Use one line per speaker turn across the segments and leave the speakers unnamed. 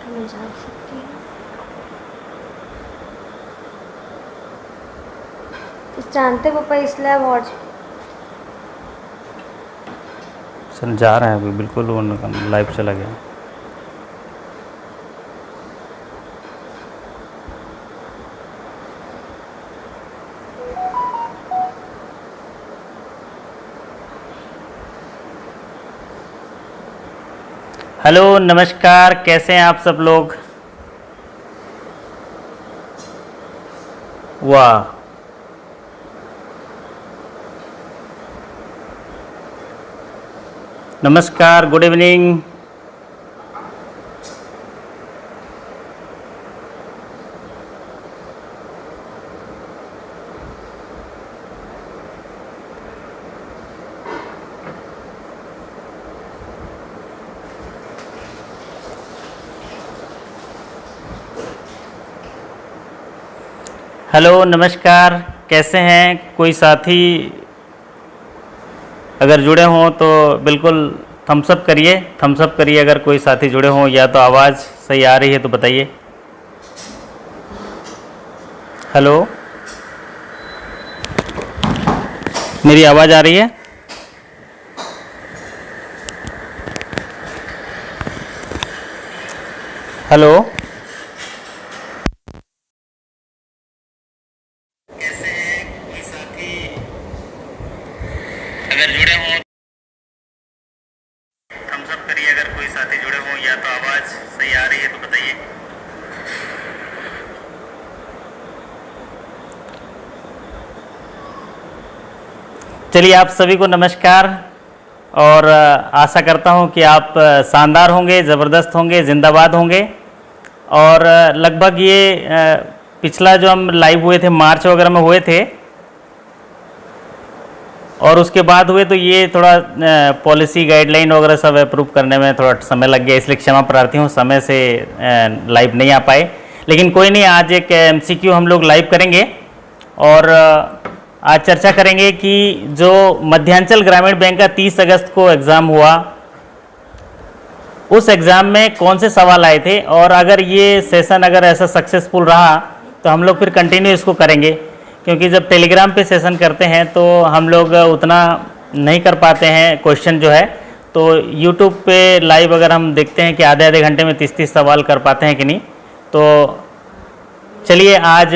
मैं जा सकती हूँ। तो जानते पापा इसलिए अवार्ड
सर जा रहे हैं अभी, बिल्कुल वो लाइव चला गया। हेलो नमस्कार, कैसे हैं आप सब लोग? वाह, नमस्कार, गुड इवनिंग। हेलो नमस्कार, कैसे हैं? कोई साथी अगर जुड़े हों तो बिल्कुल थम्स अप करिए, थम्स अप करिए अगर कोई साथी जुड़े हों, या तो आवाज़ सही आ रही है तो बताइए। हेलो, मेरी आवाज़ आ रही है? हेलो, कैसे हैं? कोई साथी अगर जुड़े हों थम्स अप करिए अगर कोई साथी जुड़े हों, या तो आवाज़ सही आ रही है तो बताइए। चलिए, आप सभी को नमस्कार, और आशा करता हूं कि आप शानदार होंगे, ज़बरदस्त होंगे, जिंदाबाद होंगे। और लगभग ये पिछला जो हम लाइव हुए थे मार्च वगैरह में हुए थे, और उसके बाद हुए तो ये थोड़ा पॉलिसी गाइडलाइन वगैरह सब अप्रूव करने में थोड़ा समय लग गया, इसलिए क्षमा प्रार्थी हूँ, समय से लाइव नहीं आ पाए। लेकिन कोई नहीं, आज एक MCQ हम लोग लाइव करेंगे, और आज चर्चा करेंगे कि जो मध्यांचल ग्रामीण बैंक का 30 अगस्त को एग्ज़ाम हुआ, उस एग्ज़ाम में कौन से सवाल आए थे, और अगर ये सेशन अगर ऐसा सक्सेसफुल रहा तो हम लोग फिर कंटिन्यू इसको करेंगे। क्योंकि जब टेलीग्राम पे सेशन करते हैं तो हम लोग उतना नहीं कर पाते हैं क्वेश्चन जो है, तो यूट्यूब पे लाइव अगर हम देखते हैं कि आधे आधे घंटे में 30-30 सवाल कर पाते हैं कि नहीं। तो चलिए, आज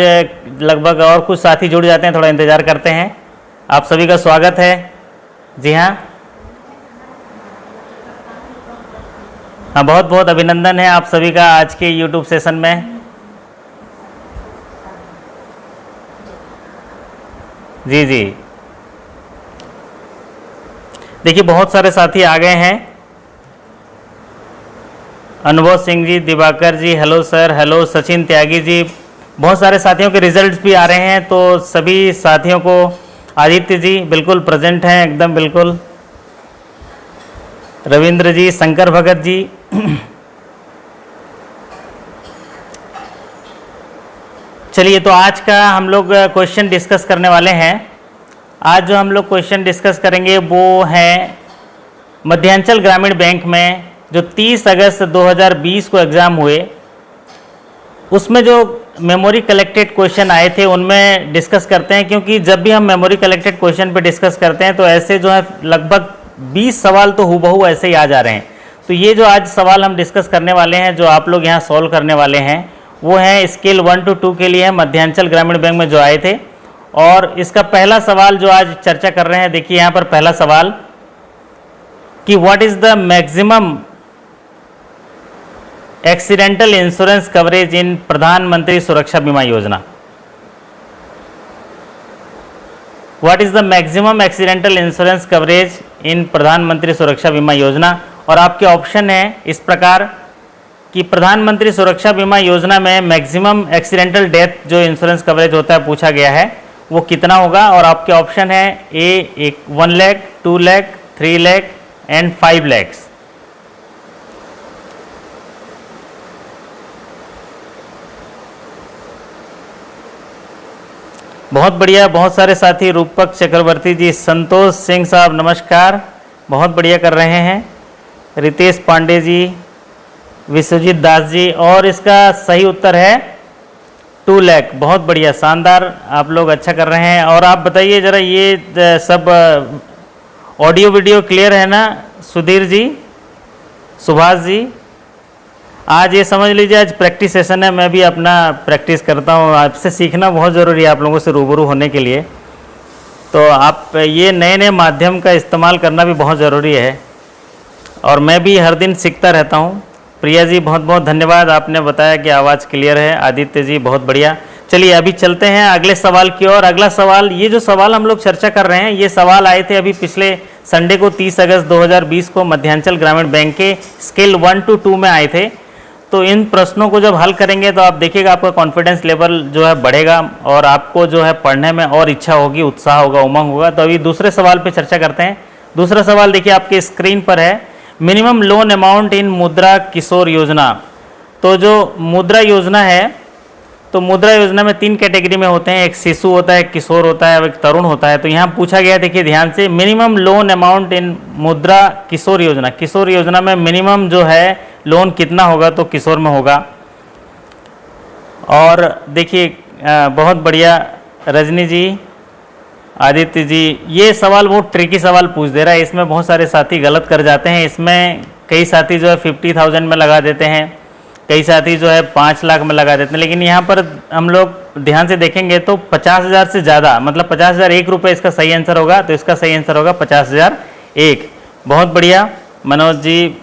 लगभग और कुछ साथी जुड़ जाते हैं, थोड़ा इंतज़ार करते हैं। आप सभी का स्वागत है। जी हाँ, हाँ, बहुत बहुत अभिनंदन है आप सभी का आज के YouTube सेशन में। जी जी, देखिए बहुत सारे साथी आ गए हैं। अनुभव सिंह जी, दिवाकर जी, hello sir, hello Sachin Tyagi ji, बहुत सारे साथियों के रिजल्ट्स भी आ रहे हैं, तो सभी साथियों को, आदित्य जी बिल्कुल प्रेजेंट हैं एकदम बिल्कुल, रविंद्र जी, शंकर भगत जी। चलिए, तो आज का हम लोग क्वेश्चन डिस्कस करने वाले हैं। आज जो हम लोग क्वेश्चन डिस्कस करेंगे वो है मध्यांचल ग्रामीण बैंक में जो 30 अगस्त 2020 को एग्ज़ाम हुए, उसमें जो मेमोरी कलेक्टेड क्वेश्चन आए थे उनमें डिस्कस करते हैं। क्योंकि जब भी हम मेमोरी कलेक्टेड क्वेश्चन पे डिस्कस करते हैं तो ऐसे जो है लगभग 20 सवाल तो हूबहू ऐसे ही आ जा रहे हैं। तो ये जो आज सवाल हम डिस्कस करने वाले हैं, जो आप लोग यहाँ सॉल्व करने वाले हैं, वो हैं स्केल 1 to 2 के लिए है, मध्यांचल ग्रामीण बैंक में जो आए थे। और इसका पहला सवाल जो आज चर्चा कर रहे हैं, देखिए यहाँ पर पहला सवाल कि what is the maximum accidental insurance coverage इन प्रधानमंत्री सुरक्षा बीमा योजना। What is the maximum accidental insurance coverage इन प्रधानमंत्री सुरक्षा बीमा योजना। और आपके ऑप्शन है इस प्रकार कि प्रधानमंत्री सुरक्षा बीमा योजना में मैक्सिमम एक्सीडेंटल डेथ जो इंश्योरेंस कवरेज होता है पूछा गया है, वो कितना होगा। और आपके ऑप्शन है ए 1 लाख, 2 लाख, 3 लाख एंड 5 लाख। बहुत बढ़िया, बहुत सारे साथी, रूपक चक्रवर्ती जी, संतोष सिंह साहब नमस्कार, बहुत बढ़िया कर रहे हैं। रितेश पांडे जी, विश्वजीत दास जी, और इसका सही उत्तर है 2 लाख। बहुत बढ़िया, शानदार, आप लोग अच्छा कर रहे हैं। और आप बताइए ज़रा, ये सब ऑडियो वीडियो क्लियर है ना सुधीर जी, सुभाष जी? आज ये समझ लीजिए आज प्रैक्टिस सेशन है, मैं भी अपना प्रैक्टिस करता हूँ। आपसे सीखना बहुत ज़रूरी है, आप लोगों से रूबरू होने के लिए। तो आप ये नए नए माध्यम का इस्तेमाल करना भी बहुत ज़रूरी है, और मैं भी हर दिन सीखता रहता हूँ। प्रिया जी बहुत बहुत धन्यवाद, आपने बताया कि आवाज़ क्लियर है। आदित्य जी बहुत बढ़िया। चलिए अभी चलते हैं अगले सवाल की ओर। अगला सवाल, ये जो सवाल हम लोग चर्चा कर रहे हैं, ये सवाल आए थे अभी पिछले संडे को 30 अगस्त 2020 को मध्यांचल ग्रामीण बैंक के स्केल 1 to 2 में आए थे। तो इन प्रश्नों को जब हल करेंगे तो आप देखिएगा आपका कॉन्फिडेंस लेवल जो है बढ़ेगा, और आपको जो है पढ़ने में और इच्छा होगी, उत्साह होगा, उमंग होगा। तो अभी दूसरे सवाल पे चर्चा करते हैं। दूसरा सवाल देखिए आपके स्क्रीन पर है, मिनिमम लोन अमाउंट इन मुद्रा किशोर योजना। तो जो मुद्रा योजना है, तो मुद्रा योजना में 3 कैटेगरी में होते हैं, एक शिशु होता है, एक किशोर होता है, एक तरुण होता है। तो यहाँ पूछा गया, देखिए ध्यान से, मिनिमम लोन अमाउंट इन मुद्रा किशोर योजना। किशोर योजना में मिनिमम जो है लोन कितना होगा, तो किशोर में होगा। और देखिए बहुत बढ़िया रजनी जी, आदित्य जी, ये सवाल बहुत ट्रिकी सवाल पूछ दे रहा है। इसमें बहुत सारे साथी गलत कर जाते हैं। इसमें कई साथी जो है 50,000 में लगा देते हैं, कई साथी जो है 5 लाख में लगा देते हैं। लेकिन यहाँ पर हम लोग ध्यान से देखेंगे तो 50,000 से ज़्यादा, मतलब 50,001 रुपये इसका सही आंसर होगा। तो इसका सही आंसर होगा 50,001। बहुत बढ़िया, मनोज जी,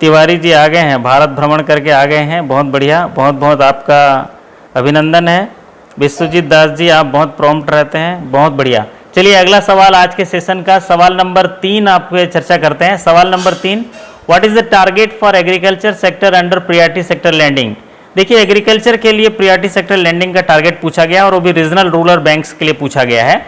तिवारी जी आ गए हैं, भारत भ्रमण करके आ गए हैं, बहुत बढ़िया, बहुत बहुत आपका अभिनंदन है। विश्वजीत दास जी, आप बहुत प्रॉम्प्ट रहते हैं, बहुत बढ़िया। चलिए अगला सवाल आज के सेशन का सवाल नंबर 3 आपको चर्चा करते हैं। सवाल number 3, what is the target for agriculture sector under priority sector lending. देखिए एग्रीकल्चर के लिए प्रियॉरिटी सेक्टर लैंडिंग का टारगेट पूछा गया, और वो भी रीजनल रूरल बैंक्स के लिए पूछा गया है।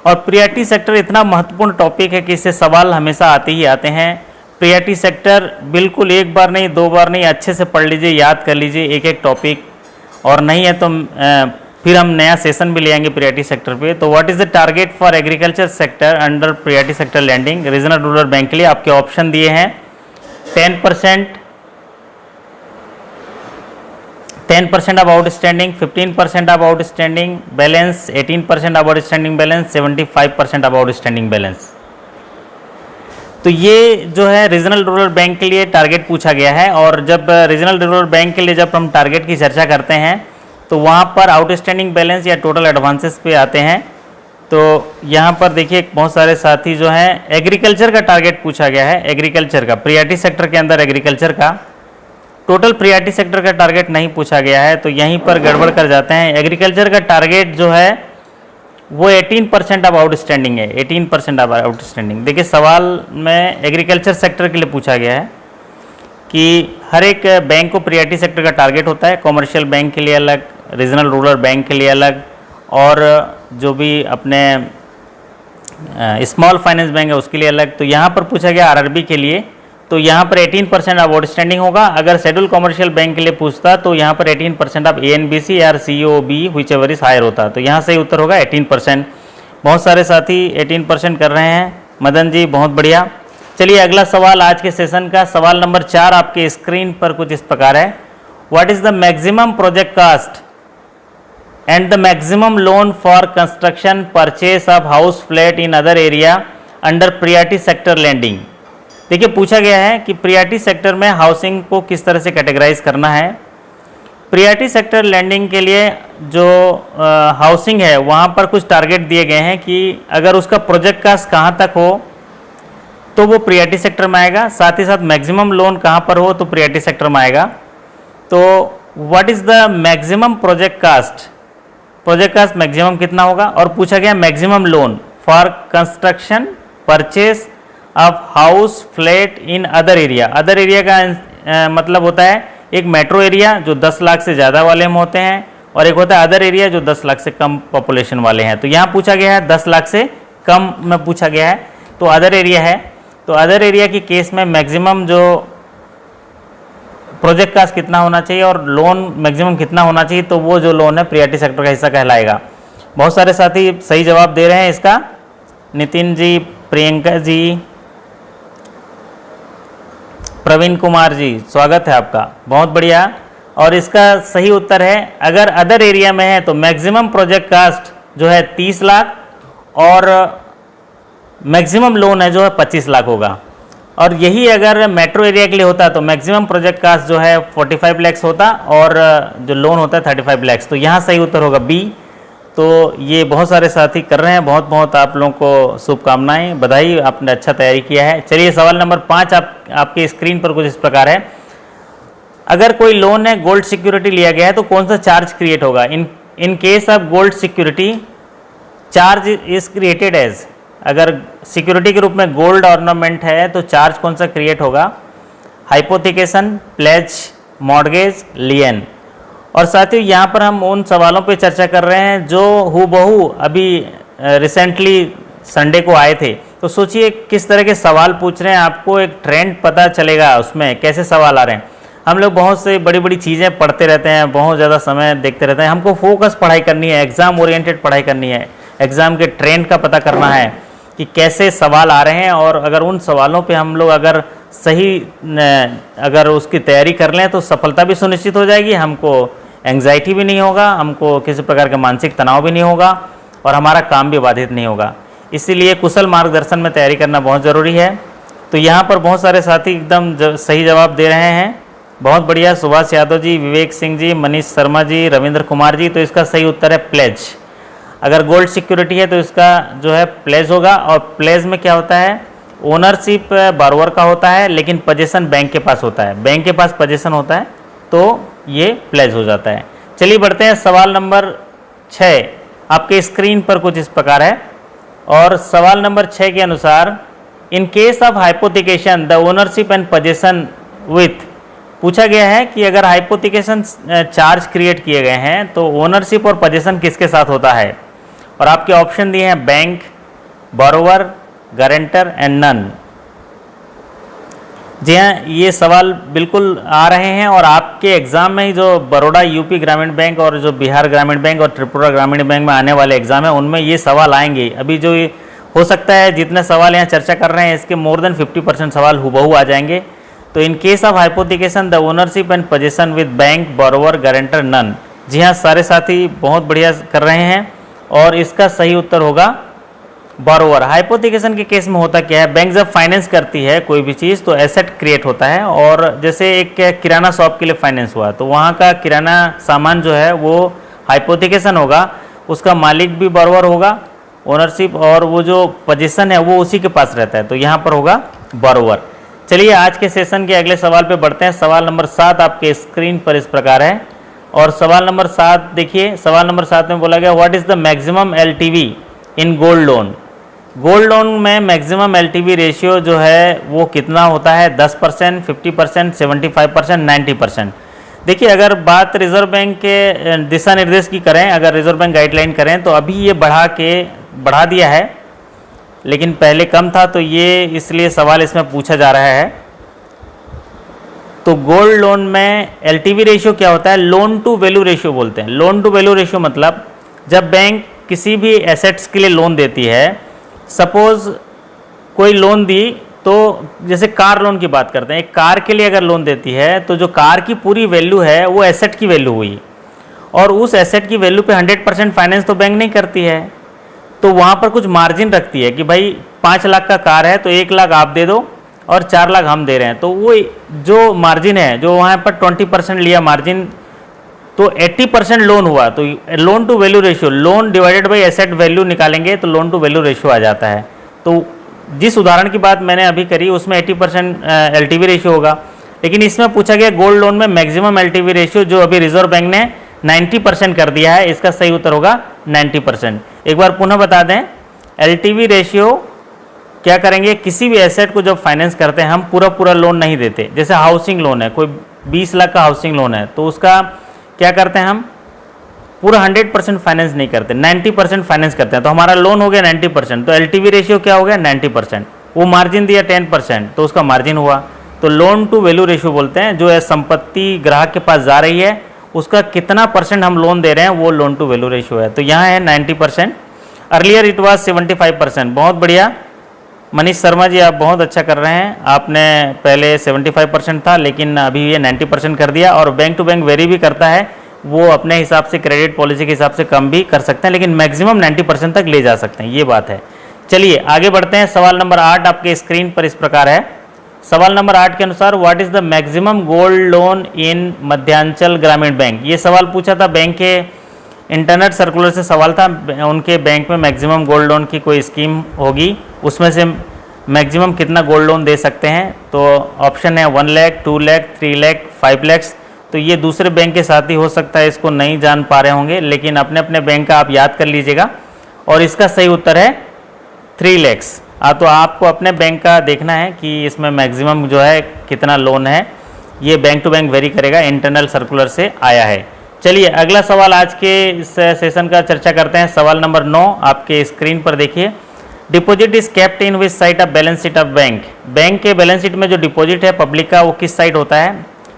और प्रियॉरिटी सेक्टर इतना महत्वपूर्ण टॉपिक है कि इससे सवाल हमेशा आते ही आते हैं। प्रियॉरिटी सेक्टर बिल्कुल एक बार नहीं, 2 बार नहीं, अच्छे से पढ़ लीजिए, याद कर लीजिए एक एक टॉपिक, और नहीं है तो फिर हम नया सेशन भी ले आएंगे प्रियॉरिटी सेक्टर पे। तो what is the target for agriculture sector under priority sector landing regional rural bank के लिए? आपके ऑप्शन दिए हैं 10%, 10% of outstanding, 15% of outstanding balance, 18% of outstanding balance, 75% of outstanding balance. तो ये जो है रीजनल रूरल बैंक के लिए टारगेट पूछा गया है। और जब रीजनल रूरल बैंक के लिए जब हम टारगेट की चर्चा करते हैं तो वहाँ पर आउटस्टैंडिंग बैलेंस या टोटल एडवांसेस पे आते हैं। तो यहाँ पर देखिए बहुत सारे साथी जो हैं, एग्रीकल्चर का टारगेट पूछा गया है, एग्रीकल्चर का, प्रियॉरिटी सेक्टर के अंदर एग्रीकल्चर का टोटल प्रियॉरिटी सेक्टर का टारगेट नहीं पूछा गया है। तो यहीं पर गड़बड़ कर जाते हैं। एग्रीकल्चर का टारगेट जो है वो 18% ऑफ आउटस्टैंडिंग है, 18% ऑफ आउटस्टैंडिंग। देखिए सवाल में एग्रीकल्चर सेक्टर के लिए पूछा गया है कि हर एक बैंक को प्रियॉरिटी सेक्टर का टारगेट होता है, कॉमर्शियल बैंक के लिए अलग, रीजनल रूरल बैंक के लिए अलग, और जो भी अपने स्मॉल फाइनेंस बैंक है उसके लिए अलग। तो यहाँ पर पूछा गया आरआरबी के लिए, तो यहाँ पर 18% ऑफ आउटस्टैंडिंग होगा। अगर शेड्यूल कॉमर्शियल बैंक के लिए पूछता तो यहाँ पर 18% ऑफ एएनबीसी या सीओबी व्हिचएवर इज हायर होता। तो यहाँ सही उत्तर होगा 18%। बहुत सारे साथी 18% कर रहे हैं। मदन जी बहुत बढ़िया। चलिए अगला सवाल आज के सेशन का सवाल नंबर 4 आपके स्क्रीन पर कुछ इस प्रकार है, what is the maximum project cost and the maximum loan for construction purchase of house flat in other area under priority sector lending. देखिए पूछा गया है कि प्रियॉरिटी सेक्टर में हाउसिंग को किस तरह से कैटेगराइज करना है। प्रियॉरिटी सेक्टर लैंडिंग के लिए जो हाउसिंग है वहाँ पर कुछ टारगेट दिए गए हैं कि अगर उसका प्रोजेक्ट कास्ट कहाँ तक हो तो वो प्रियॉरिटी सेक्टर में आएगा, साथ ही साथ मैक्सिमम लोन कहाँ पर हो तो प्रियॉरिटी सेक्टर में आएगा। तो what is the maximum project cost, project cost maximum कितना होगा। और पूछा गया maximum loan for construction purchase of house flat in other area. Other area का मतलब होता है एक मेट्रो एरिया जो 10 लाख से ज़्यादा वाले में होते हैं, और एक होता है अदर एरिया जो 10 लाख से कम पॉपुलेशन वाले हैं। तो यहाँ पूछा गया है 10 लाख से कम में पूछा गया है, तो अदर एरिया है। तो अदर एरिया की केस में मैक्सिमम जो प्रोजेक्ट कास्ट कितना होना चाहिए और लोन मैक्सिमम कितना होना चाहिए, तो वो जो लोन है प्रियॉरिटी सेक्टर का हिस्सा कहलाएगा। बहुत सारे साथी सही जवाब दे रहे हैं इसका, नितिन जी, प्रियंका जी, प्रवीण कुमार जी, स्वागत है आपका, बहुत बढ़िया। और इसका सही उत्तर है, अगर अदर एरिया में है तो मैक्सिमम प्रोजेक्ट कास्ट जो है 30 लाख और मैक्सिमम लोन है जो है 25 लाख होगा। और यही अगर मेट्रो एरिया के लिए होता तो मैक्सिमम प्रोजेक्ट कास्ट जो है 45 लैक्स होता और जो लोन होता है 35 लैक्स। तो यहाँ सही उत्तर होगा बी। तो ये बहुत सारे साथी कर रहे हैं, बहुत बहुत आप लोगों को शुभकामनाएं, बधाई, आपने अच्छा तैयारी किया है। चलिए सवाल नंबर 5 आपके स्क्रीन पर कुछ इस प्रकार है। अगर कोई लोन है, गोल्ड सिक्योरिटी लिया गया है तो कौन सा चार्ज क्रिएट होगा? In case of gold security charge is created as, अगर सिक्योरिटी के रूप में गोल्ड ऑर्नामेंट है तो चार्ज कौन सा क्रिएट होगा? Hypothecation, pledge, mortgage, lien. और साथियों यहाँ पर हम उन सवालों पे चर्चा कर रहे हैं जो हूबहू अभी रिसेंटली संडे को आए थे। तो सोचिए किस तरह के सवाल पूछ रहे हैं, आपको एक ट्रेंड पता चलेगा उसमें कैसे सवाल आ रहे हैं। हम लोग बहुत से बड़ी बड़ी चीज़ें पढ़ते रहते हैं, बहुत ज़्यादा समय देखते रहते हैं, हमको फोकस पढ़ाई करनी है, एग्ज़ाम ओरिएंटेड पढ़ाई करनी है, एग्ज़ाम के ट्रेंड का पता करना है कि कैसे सवाल आ रहे हैं। और अगर उन सवालों पे हम लोग अगर सही अगर उसकी तैयारी कर लें तो सफलता भी सुनिश्चित हो जाएगी, हमको एंग्जाइटी भी नहीं होगा, हमको किसी प्रकार का मानसिक तनाव भी नहीं होगा और हमारा काम भी बाधित नहीं होगा। इसीलिए कुशल मार्गदर्शन में तैयारी करना बहुत ज़रूरी है। तो यहाँ पर बहुत सारे साथी एकदम सही जवाब दे रहे हैं, बहुत बढ़िया। सुभाष यादव जी, विवेक सिंह जी, मनीष शर्मा जी, रविंद्र कुमार जी। तो इसका सही उत्तर है प्लेज। अगर गोल्ड सिक्योरिटी है तो इसका जो है प्लेज होगा। और प्लेज में क्या होता है? ओनरशिप बारोवर का होता है लेकिन पोजीशन बैंक के पास होता है, बैंक के पास पोजीशन होता है, तो ये प्लेज हो जाता है। चलिए बढ़ते हैं, सवाल नंबर 6 आपके स्क्रीन पर कुछ इस प्रकार है। और सवाल नंबर 6 के अनुसार, इन case of hypothecation the ownership and position with, पूछा गया है कि अगर हाइपोथिकेशन चार्ज क्रिएट किए गए हैं तो ओनरशिप और पोजीशन किसके साथ होता है? और आपके ऑप्शन दिए हैं bank, borrower, guarantor and none. जी हाँ, ये सवाल बिल्कुल आ रहे हैं और आपके एग्ज़ाम में ही जो बड़ौदा यूपी ग्रामीण बैंक और जो बिहार ग्रामीण बैंक और त्रिपुरा ग्रामीण बैंक में आने वाले एग्ज़ाम है उनमें ये सवाल आएंगे। अभी जो ये हो सकता है जितने सवाल यहाँ चर्चा कर रहे हैं इसके मोर देन 50% सवाल हूबहू आ जाएंगे। तो in case of hypothecation the ownership and position with bank, borrower, guarantor, none. जी हाँ, सारे साथी बहुत बढ़िया कर रहे हैं और इसका सही उत्तर होगा बोरोवर। हाइपोथिकेशन के केस में होता क्या है, बैंक जब फाइनेंस करती है कोई भी चीज़ तो एसेट क्रिएट होता है। और जैसे एक किराना शॉप के लिए फाइनेंस हुआ तो वहाँ का किराना सामान जो है वो हाइपोथिकेशन होगा, उसका मालिक भी बोरोवर होगा, ओनरशिप, और वो जो पोजीशन है वो उसी के पास रहता है, तो यहाँ पर होगा बोरोवर। चलिए आज के सेशन के अगले सवाल पे बढ़ते हैं। सवाल नंबर 7 आपके स्क्रीन पर इस प्रकार है। और सवाल नंबर 7 देखिए, सवाल नंबर 7 में बोला गया what is the maximum LTV in gold loan. Gold loan में मैक्सिमम LTV रेशियो जो है वो कितना होता है? 10%, 50%, 75%, 90%। देखिए अगर बात रिजर्व बैंक के दिशा निर्देश की करें, अगर रिजर्व बैंक गाइडलाइन करें तो अभी ये बढ़ा दिया है, लेकिन पहले कम था, तो ये इसलिए सवाल इसमें पूछा जा रहा है। तो गोल्ड लोन में LTV रेशियो क्या होता है? लोन टू वैल्यू रेशियो बोलते हैं। लोन टू वैल्यू रेशियो मतलब जब बैंक किसी भी एसेट्स के लिए लोन देती है, सपोज कोई लोन दी, तो जैसे कार लोन की बात करते हैं, एक कार के लिए अगर लोन देती है तो जो कार की पूरी वैल्यू है वो एसेट की वैल्यू हुई, और उस एसेट की वैल्यू पे 100% फाइनेंस तो बैंक नहीं करती है, तो वहाँ पर कुछ मार्जिन रखती है कि भाई 5 लाख का कार है तो 1 लाख आप दे दो और 4 लाख हम दे रहे हैं। तो वो जो मार्जिन है, जो वहाँ पर 20% लिया मार्जिन, तो 80% लोन हुआ, तो loan to value ratio, loan divided by asset value निकालेंगे तो लोन टू वैल्यू रेशियो आ जाता है। तो जिस उदाहरण की बात मैंने अभी करी उसमें 80% LTV रेशियो होगा, लेकिन इसमें पूछा गया गोल्ड लोन में मैक्सिमम LTV रेशियो जो अभी रिजर्व बैंक ने 90% कर दिया है, इसका सही उत्तर होगा 90%। एक बार पुनः बता दें, LTV रेशियो क्या करेंगे, किसी भी एसेट को जब फाइनेंस करते हैं हम पूरा लोन नहीं देते। जैसे हाउसिंग लोन है, कोई 20 लाख का हाउसिंग लोन है तो उसका क्या करते हैं, हम पूरा 100% फाइनेंस नहीं करते, 90% फाइनेंस करते हैं, तो हमारा लोन हो गया 90%, तो LTV रेशियो क्या हो गया 90%। वो मार्जिन दिया 10% तो उसका मार्जिन हुआ, तो लोन टू वैल्यू रेशियो बोलते हैं। जो है संपत्ति ग्राहक के पास जा रही है उसका कितना % हम लोन दे रहे हैं वो लोन टू वैल्यू रेशियो है। तो यहाँ है 90%, अर्लियर इट वाज 75%। बहुत बढ़िया, मनीष शर्मा जी, आप बहुत अच्छा कर रहे हैं। आपने पहले 75% था, लेकिन अभी ये 90% कर दिया। और बैंक टू बैंक वेरी भी करता है, वो अपने हिसाब से क्रेडिट पॉलिसी के हिसाब से कम भी कर सकते हैं, लेकिन मैक्सिमम 90% तक ले जा सकते हैं, ये बात है। चलिए आगे बढ़ते हैं। सवाल नंबर 8 आपके स्क्रीन पर इस प्रकार है। सवाल नंबर 8 के अनुसार what is the maximum gold loan in Madhyanchal ग्रामीण बैंक। ये सवाल पूछा था बैंक के इंटरनेट सर्कुलर से सवाल था। उनके बैंक में मैक्सिमम गोल्ड लोन की कोई स्कीम होगी, उसमें से मैक्सिमम कितना गोल्ड लोन दे सकते हैं। तो ऑप्शन है 1 लाख, 2 लाख, 3 लाख, 5 लाख। तो ये दूसरे बैंक के साथ ही हो सकता है, इसको नहीं जान पा रहे होंगे, लेकिन अपने अपने बैंक का आप याद कर लीजिएगा। और इसका सही उत्तर है 3 लाख। तो आपको अपने बैंक का देखना है कि इसमें मैक्सिमम जो है कितना लोन है। ये बैंक टू बैंक वेरी करेगा, इंटरनल सर्कुलर से आया है। चलिए अगला सवाल आज के इस सेशन का चर्चा करते हैं। सवाल नंबर 9 आपके स्क्रीन पर देखिए। Deposit is kept in which side of balance sheet of bank. Bank के बैलेंस शीट में जो डिपॉजिट है पब्लिक का, वो किस साइड होता है।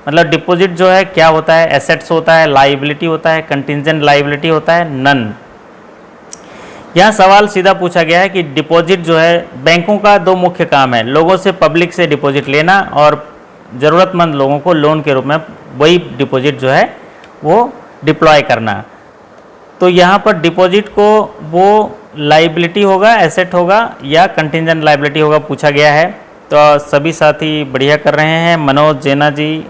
मतलब डिपॉजिट जो है क्या होता है, एसेट्स होता है, लाइबिलिटी होता है, कंटिंजेंट लाइबिलिटी होता है, नन। यह सवाल सीधा पूछा गया है कि डिपॉजिट जो है, बैंकों का 2 मुख्य काम है, लोगों से पब्लिक से डिपॉजिट लेना और ज़रूरतमंद लोगों को लोन के रूप में वही डिपॉजिट जो है वो डिप्लॉय करना। तो यहाँ पर डिपॉजिट को वो लाइबिलिटी होगा, एसेट होगा या कंटिंजेंट लाइबिलिटी होगा, पूछा गया है। तो सभी साथी बढ़िया कर रहे हैं। मनोज जैना जी,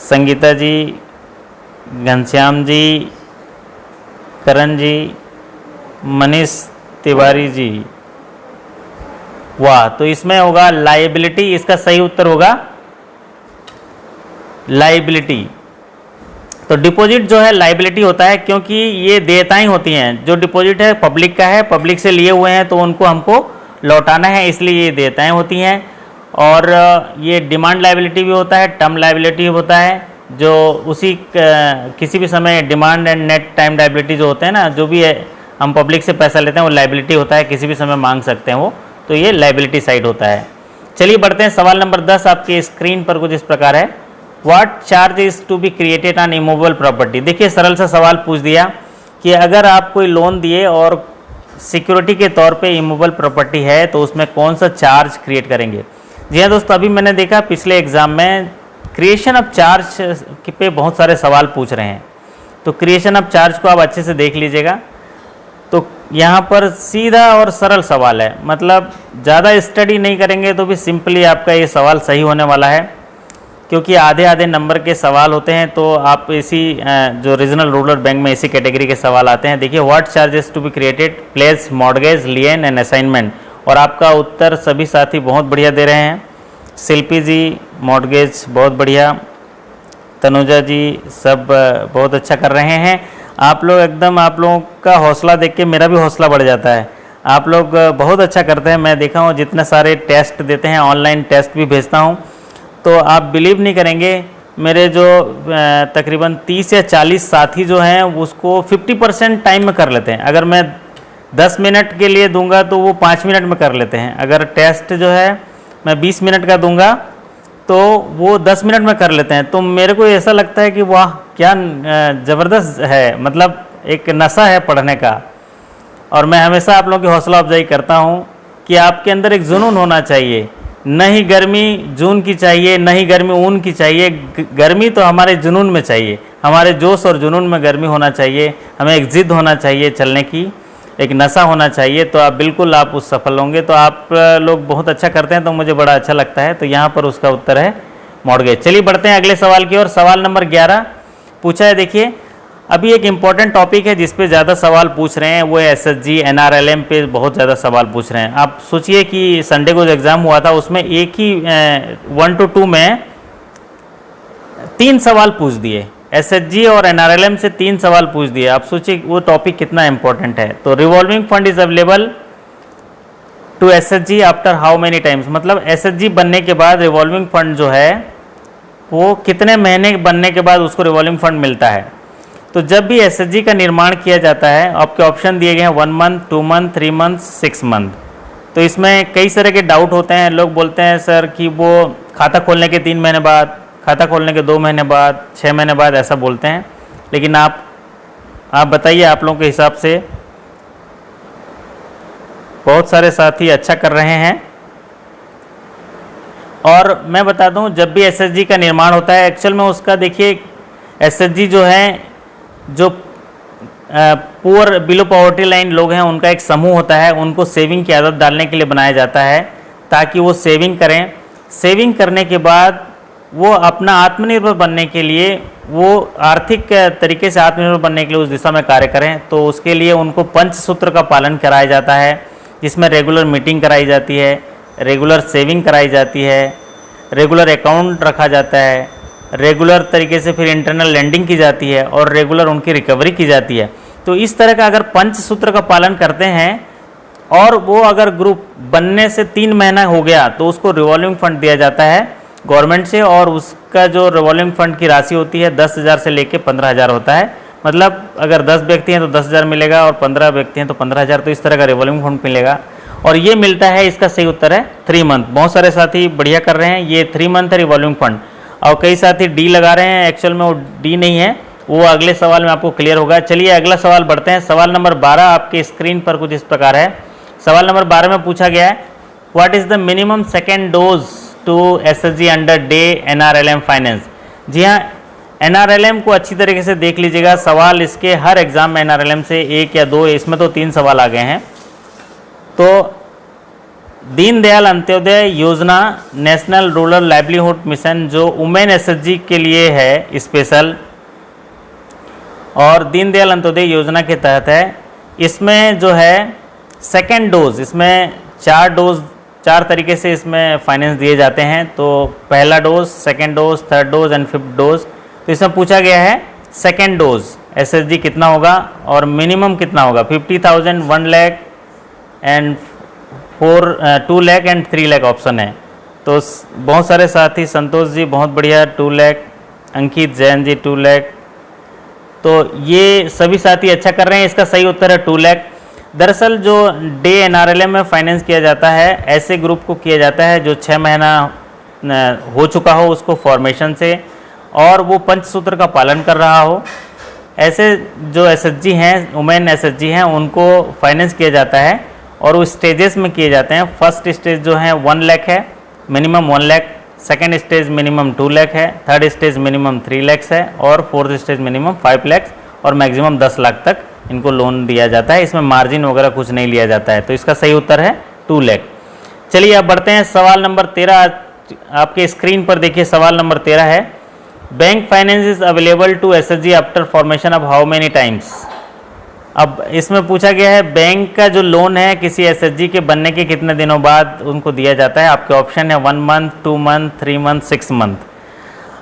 संगीता जी, घनश्याम जी, करण जी, मनीष तिवारी जी, वाह। तो इसमें होगा लाइबिलिटी, इसका सही उत्तर होगा लाइबिलिटी। तो डिपॉजिट जो है लाइबिलिटी होता है, क्योंकि ये देयताएं होती हैं। जो डिपॉजिट है पब्लिक का है, पब्लिक से लिए हुए हैं, तो उनको हमको लौटाना है, इसलिए ये देयताएं होती हैं। और ये डिमांड लाइबिलिटी भी होता है, टर्म लाइबिलिटी होता है, जो उसी किसी भी समय demand and net time liability जो होते हैं ना, जो भी है हम पब्लिक से पैसा लेते हैं वो लाइबिलिटी होता है, किसी भी समय मांग सकते हैं वो, तो ये लाइबिलिटी साइड होता है। चलिए बढ़ते हैं। सवाल नंबर 10 आपके स्क्रीन पर कुछ इस प्रकार है। What charge is to be created on immovable property. देखिए सरल सा सवाल पूछ दिया कि अगर आप कोई लोन दिए और सिक्योरिटी के तौर पे इमूवेबल प्रॉपर्टी है, तो उसमें कौन सा चार्ज क्रिएट करेंगे। जी हाँ दोस्तों, अभी मैंने देखा पिछले एग्जाम में क्रिएशन ऑफ चार्ज पे बहुत सारे सवाल पूछ रहे हैं, तो क्रिएशन ऑफ चार्ज को आप अच्छे से देख लीजिएगा। तो यहाँ पर सीधा और सरल सवाल है, मतलब ज़्यादा स्टडी नहीं करेंगे तो भी सिंपली आपका ये सवाल सही होने वाला है, क्योंकि आधे आधे नंबर के सवाल होते हैं। तो आप इसी जो रीजनल रूरल बैंक में इसी कैटेगरी के सवाल आते हैं। देखिए what charges to be created, place, mortgage, lien and assignment. और आपका उत्तर सभी साथी बहुत बढ़िया दे रहे हैं। शिल्पी जी मॉर्गेज बहुत बढ़िया, तनुजा जी सब बहुत अच्छा कर रहे हैं। आप लोग एकदम, आप लोगों का हौसला देख के मेरा भी हौसला बढ़ जाता है। आप लोग बहुत अच्छा करते हैं। मैं देखा हूँ जितने सारे टेस्ट देते हैं, ऑनलाइन टेस्ट भी भेजता हूँ, तो आप बिलीव नहीं करेंगे, मेरे जो तकरीबन 30 या 40 साथी जो हैं उसको 50% टाइम में कर लेते हैं। अगर मैं 10 मिनट के लिए दूंगा तो वो 5 मिनट में कर लेते हैं। अगर टेस्ट जो है मैं 20 मिनट का दूंगा तो वो 10 मिनट में कर लेते हैं। तो मेरे को ऐसा लगता है कि वाह क्या ज़बरदस्त है, मतलब एक नशा है पढ़ने का। और मैं हमेशा आप लोगों की हौसला अफजाई करता हूँ कि आपके अंदर एक जुनून होना चाहिए। न ही गर्मी जून की चाहिए, न ही गर्मी ऊन की चाहिए, गर्मी तो हमारे जुनून में चाहिए, हमारे जोश और जुनून में गर्मी होना चाहिए। हमें एक ज़िद होना चाहिए चलने की, एक नशा होना चाहिए, तो आप बिल्कुल आप उस सफल होंगे। तो आप लोग बहुत अच्छा करते हैं, तो मुझे बड़ा अच्छा लगता है। तो यहाँ पर उसका उत्तर है मॉर्गेज। चलिए बढ़ते हैं अगले सवाल की ओर। सवाल नंबर 11 पूछा है। देखिए अभी एक इम्पॉर्टेंट टॉपिक है जिस पे ज़्यादा सवाल पूछ रहे हैं, वो एसएचजी एनआरएलएम पे बहुत ज़्यादा सवाल पूछ रहे हैं। आप सोचिए कि संडे को जो एग्ज़ाम हुआ था उसमें एक ही 1 to 2 में 3 सवाल पूछ दिए, एसएचजी और एनआरएलएम से 3 सवाल पूछ दिए। आप सोचिए वो टॉपिक कितना इंपॉर्टेंट है। तो revolving fund is available to SHG after how many times, मतलब एसएचजी बनने के बाद रिवॉल्विंग फंड जो है वो कितने महीने बनने के बाद उसको रिवॉल्विंग फंड मिलता है। तो जब भी एसएचजी का निर्माण किया जाता है, आपके ऑप्शन दिए गए हैं 1 मंथ, 2 मंथ, 3 मंथ, 6 मंथ। तो इसमें कई तरह के डाउट होते हैं। लोग बोलते हैं सर कि वो खाता खोलने के 3 महीने बाद, खाता खोलने के 2 महीने बाद, 6 महीने बाद, ऐसा बोलते हैं। लेकिन आप बताइए आप लोगों के हिसाब से बहुत सारे साथी अच्छा कर रहे हैं। और मैं बता दूं, जब भी एसएचजी का निर्माण होता है, एक्चुअल में उसका देखिए, एसएचजी जो है, जो पुअर बिलो पॉवर्टी लाइन लोग हैं, उनका एक समूह होता है, उनको सेविंग की आदत डालने के लिए बनाया जाता है, ताकि वो सेविंग करें। सेविंग करने के बाद वो अपना आत्मनिर्भर बनने के लिए, वो आर्थिक तरीके से आत्मनिर्भर बनने के लिए उस दिशा में कार्य करें। तो उसके लिए उनको पंचसूत्र का पालन कराया जाता है, जिसमें रेगुलर मीटिंग कराई जाती है, रेगुलर सेविंग कराई जाती है, रेगुलर अकाउंट रखा जाता है, रेगुलर तरीके से फिर इंटरनल लैंडिंग की जाती है और रेगुलर उनकी रिकवरी की जाती है। तो इस तरह का अगर पंचसूत्र का पालन करते हैं और वो अगर ग्रुप बनने से 3 महीना हो गया, तो उसको रिवॉल्विंग फंड दिया जाता है गवर्नमेंट से, और उसका जो रिवॉल्विंग फंड की राशि होती है 10,000 से लेके 15,000 होता है। मतलब अगर 10 व्यक्ति हैं तो 10,000 मिलेगा, और 15 व्यक्ति हैं तो 15,000। तो इस तरह का रिवॉल्विंग फंड मिलेगा, और ये मिलता है। इसका सही उत्तर है 3 मंथ। बहुत सारे साथी बढ़िया कर रहे हैं। ये 3 मंथ है रिवॉल्विंग फंड। और कई साथी डी लगा रहे हैं, एक्चुअल में वो डी नहीं है, वो अगले सवाल में आपको क्लियर होगा। चलिए अगला सवाल बढ़ते हैं। सवाल नंबर 12 आपके स्क्रीन पर कुछ इस प्रकार है। सवाल नंबर 12 में पूछा गया है, what is the minimum second dose to SHG under DAY NRLM finance. जी हाँ, एनआरएलएम को अच्छी तरीके से देख लीजिएगा। सवाल इसके हर एग्जाम में एनआरएलएम से 1 या 2, इसमें तो 3 सवाल आ गए हैं। तो दीनदयाल अंत्योदय योजना नेशनल रूरल लाइवलीहुड मिशन, जो वुमेन एसएचजी के लिए है स्पेशल, और दीनदयाल अंत्योदय योजना के तहत है। इसमें जो है सेकेंड डोज, इसमें 4 डोज, 4 तरीके से इसमें फाइनेंस दिए जाते हैं। तो पहला dose, second dose, third dose and 5th dose. तो इसमें पूछा गया है सेकेंड डोज एसएचजी कितना होगा और मिनिमम कितना होगा। 50,000, 1 lakh and 2 lakh and 3 lakh option है। तो बहुत सारे साथी, संतोष जी बहुत बढ़िया 2 लाख, अंकित जैन जी 2 लाख। तो ये सभी साथी अच्छा कर रहे हैं। इसका सही उत्तर है 2 लाख। दरअसल जो डे एनआरएलएम में फाइनेंस किया जाता है, ऐसे ग्रुप को किया जाता है जो 6 महीना हो चुका हो उसको फॉर्मेशन से, और वो पंचसूत्र का पालन कर रहा हो। ऐसे जो एसएचजी हैं, वुमेन एसएचजी हैं, उनको फाइनेंस किया जाता है, और वो स्टेजेस में किए जाते हैं। फर्स्ट स्टेज जो है 1 लाख है, minimum 1 lakh. Second stage minimum 2 lakh है। थर्ड स्टेज मिनिमम 3 लाख है, और 4th स्टेज मिनिमम 5 लाख, और मैक्सिमम 10 लाख तक इनको लोन दिया जाता है। इसमें मार्जिन वगैरह कुछ नहीं लिया जाता है। तो इसका सही उत्तर है 2 लाख। चलिए अब बढ़ते हैं सवाल नंबर 13। आपके स्क्रीन पर देखिए सवाल नंबर 13 है, bank finance is available to SHG after formation of how many times. अब इसमें पूछा गया है बैंक का जो लोन है किसी एसएचजी के बनने के कितने दिनों बाद उनको दिया जाता है। आपके ऑप्शन है 1 मंथ, 2 मंथ, 3 मंथ, 6 मंथ।